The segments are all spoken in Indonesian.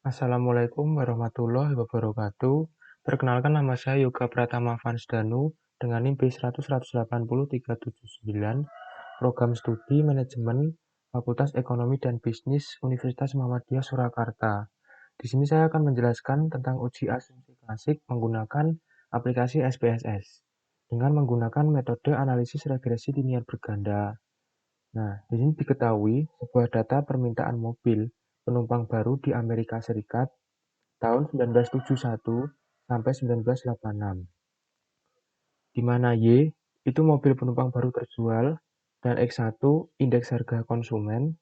Assalamualaikum warahmatullahi wabarakatuh. Perkenalkan, nama saya Yoga Pratama Vansdanu dengan NIM B100180379, Program Studi Manajemen Fakultas Ekonomi dan Bisnis Universitas Muhammadiyah Surakarta. Di sini saya akan menjelaskan tentang uji asumsi klasik menggunakan aplikasi SPSS dengan menggunakan metode analisis regresi linier berganda. Nah, di sini diketahui sebuah data permintaan mobil penumpang baru di Amerika Serikat tahun 1971 sampai 1986, di mana Y itu mobil penumpang baru terjual, dan X1 indeks harga konsumen,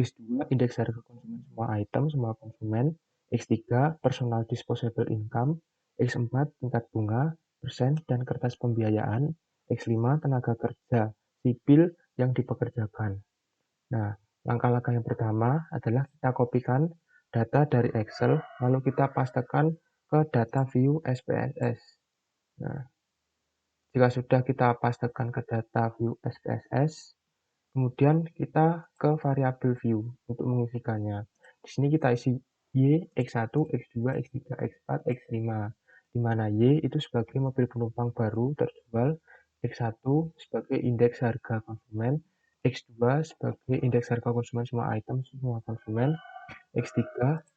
X2 indeks harga konsumen semua item, semua konsumen, X3 personal disposable income, X4 tingkat bunga, persen, dan kertas pembiayaan, X5 tenaga kerja sipil yang dipekerjakan. Nah, langkah-langkah yang pertama adalah kita kopikan data dari Excel, lalu kita pastekan ke data view SPSS. Nah, jika sudah kita pastekan ke data view SPSS, kemudian kita ke variabel view untuk mengisikannya. Di sini kita isi Y, X1, X2, X3, X4, X5, di mana Y itu sebagai mobil penumpang baru terjual, X1 sebagai indeks harga konsumen, X2 sebagai indeks harga konsumen semua item, semua konsumen, X3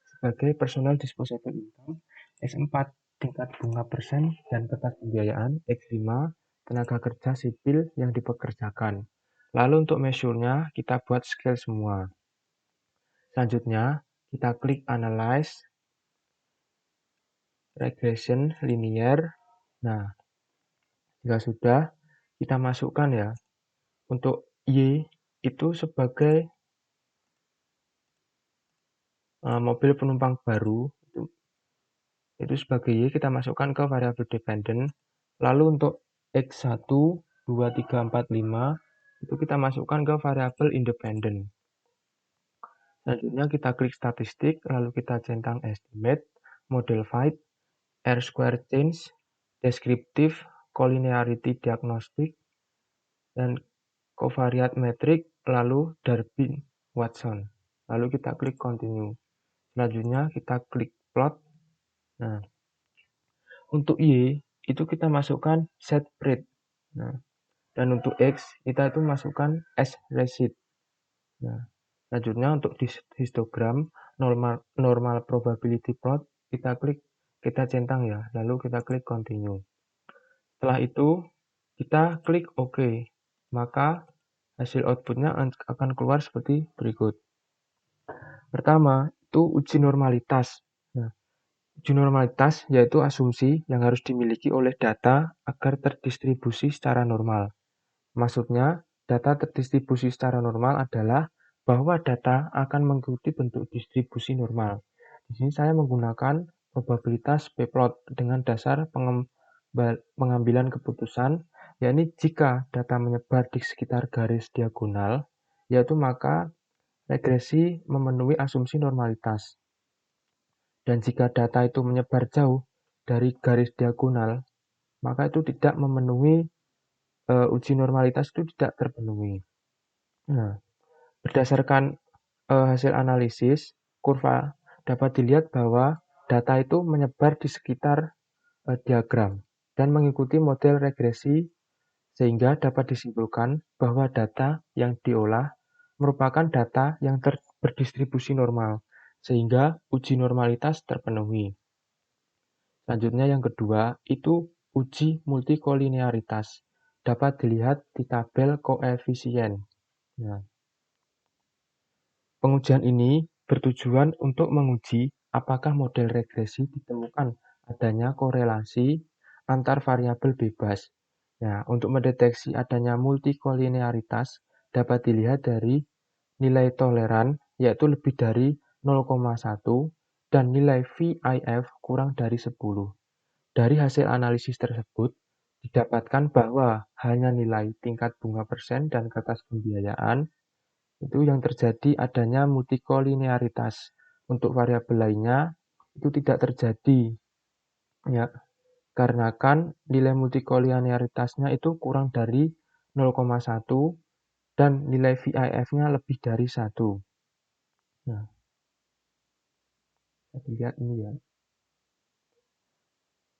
sebagai personal disposable income, X4 tingkat bunga persen dan kertas pembiayaan, X5 tenaga kerja sipil yang dipekerjakan. Lalu untuk measure-nya kita buat scale semua. Selanjutnya kita klik Analyze Regression Linear. Nah, jika sudah kita masukkan ya, untuk Y itu sebagai mobil penumpang baru, itu sebagai Y kita masukkan ke variabel dependent. Lalu untuk X1, 2, 3, 4, 5 itu kita masukkan ke variabel independent. Selanjutnya kita klik statistik, lalu kita centang estimate, modified, R-square change, descriptive, collinearity diagnostic, dan covariate metric, lalu Darby-Watson. Lalu kita klik continue. Selanjutnya kita klik plot. Nah, untuk Y itu kita masukkan set rate. Nah, dan untuk X kita itu masukkan S-receipt. Nah, selanjutnya untuk histogram normal probability plot kita centang ya, lalu kita klik continue. Setelah itu kita klik OK, maka hasil outputnya akan keluar seperti berikut. Pertama itu uji normalitas. Nah, uji normalitas yaitu asumsi yang harus dimiliki oleh data agar terdistribusi secara normal. Maksudnya, data terdistribusi secara normal adalah bahwa data akan mengikuti bentuk distribusi normal. Di sini saya menggunakan probabilitas p-plot dengan dasar pengambilan keputusan, yakni jika data menyebar di sekitar garis diagonal, yaitu maka regresi memenuhi asumsi normalitas. Dan jika data itu menyebar jauh dari garis diagonal, maka itu tidak memenuhi uji normalitas itu tidak terpenuhi. Nah, berdasarkan hasil analisis, kurva dapat dilihat bahwa data itu menyebar di sekitar diagram dan mengikuti model regresi sehingga dapat disimpulkan bahwa data yang diolah merupakan data yang berdistribusi normal sehingga uji normalitas terpenuhi. Selanjutnya yang kedua itu uji multikolinearitas. Dapat dilihat di tabel koefisien. Nah, pengujian ini bertujuan untuk menguji apakah model regresi ditemukan adanya korelasi antar variabel bebas. Nah, untuk mendeteksi adanya multikolinearitas dapat dilihat dari nilai toleran yaitu lebih dari 0,1 dan nilai VIF kurang dari 10. Dari hasil analisis tersebut, didapatkan bahwa hanya nilai tingkat bunga persen dan kertas pembiayaan itu yang terjadi adanya multikolinearitas. Untuk variabel lainnya itu tidak terjadi. Ya, karena kan nilai multikolinearitasnya itu kurang dari 0,1 dan nilai VIF-nya lebih dari 1. Nah, Lihat ini ya.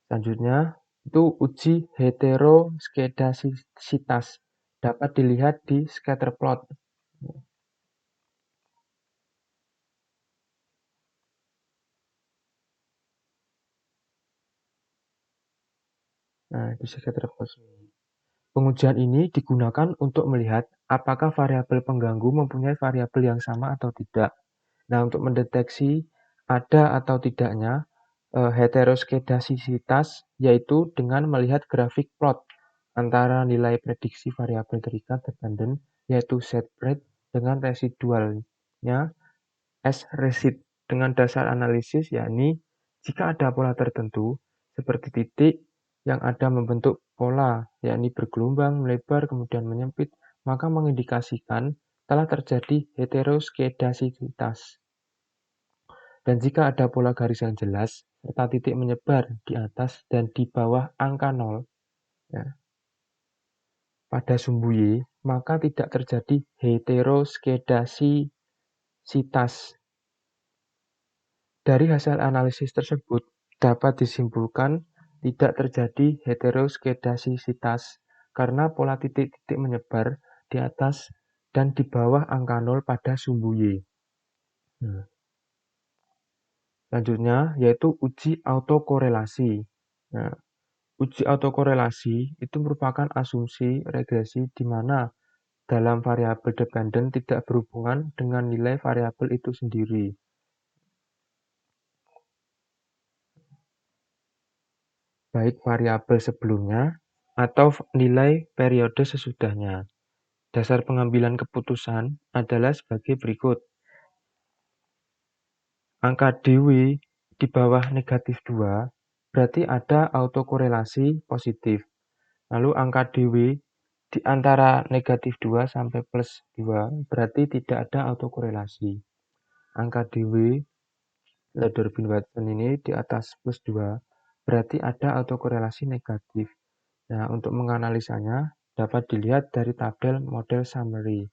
Selanjutnya, itu uji heteroskedastisitas. Dapat dilihat di scatter plot. Nah, di scatter plot ini. Pengujian ini digunakan untuk melihat apakah variabel pengganggu mempunyai variabel yang sama atau tidak. Nah, untuk mendeteksi ada atau tidaknya heteroskedastisitas, yaitu dengan melihat grafik plot antara nilai prediksi variabel terikat dependent, yaitu Z-spread, dengan residualnya S-resid. Dengan dasar analisis, yakni jika ada pola tertentu, seperti titik yang ada membentuk pola, yakni bergelombang, melebar, kemudian menyempit, maka mengindikasikan telah terjadi heteroskedastisitas. Dan jika ada pola garis yang jelas, serta titik menyebar di atas dan di bawah angka 0, ya, pada sumbu Y, maka tidak terjadi heteroskedastisitas. Dari hasil analisis tersebut, dapat disimpulkan tidak terjadi heteroskedastisitas karena pola titik-titik menyebar di atas dan di bawah angka 0 pada sumbu Y. Nah, selanjutnya yaitu uji autokorelasi. Nah, uji autokorelasi itu merupakan asumsi regresi di mana dalam variabel dependen tidak berhubungan dengan nilai variabel itu sendiri. Baik variabel sebelumnya atau nilai periode sesudahnya. Dasar pengambilan keputusan adalah sebagai berikut. Angka dw di bawah negatif 2 berarti ada autokorelasi positif. Lalu angka dw di antara negatif 2 sampai plus 2 berarti tidak ada autokorelasi. Angka dw Ledor-Watson ini di atas plus 2 berarti ada autokorelasi negatif. Nah, untuk menganalisanya dapat dilihat dari tabel model summary.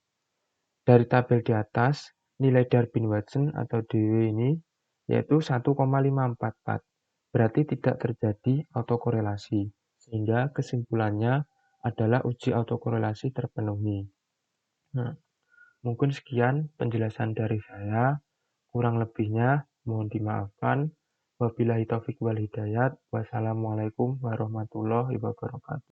Dari tabel di atas, nilai Darwin-Watson atau DW ini yaitu 1,544. Berarti tidak terjadi autokorelasi. Sehingga kesimpulannya adalah uji autokorelasi terpenuhi. Nah, mungkin sekian penjelasan dari saya. Kurang lebihnya mohon dimaafkan. Wabillahi taufiq wal hidayat. Wassalamualaikum warahmatullahi wabarakatuh.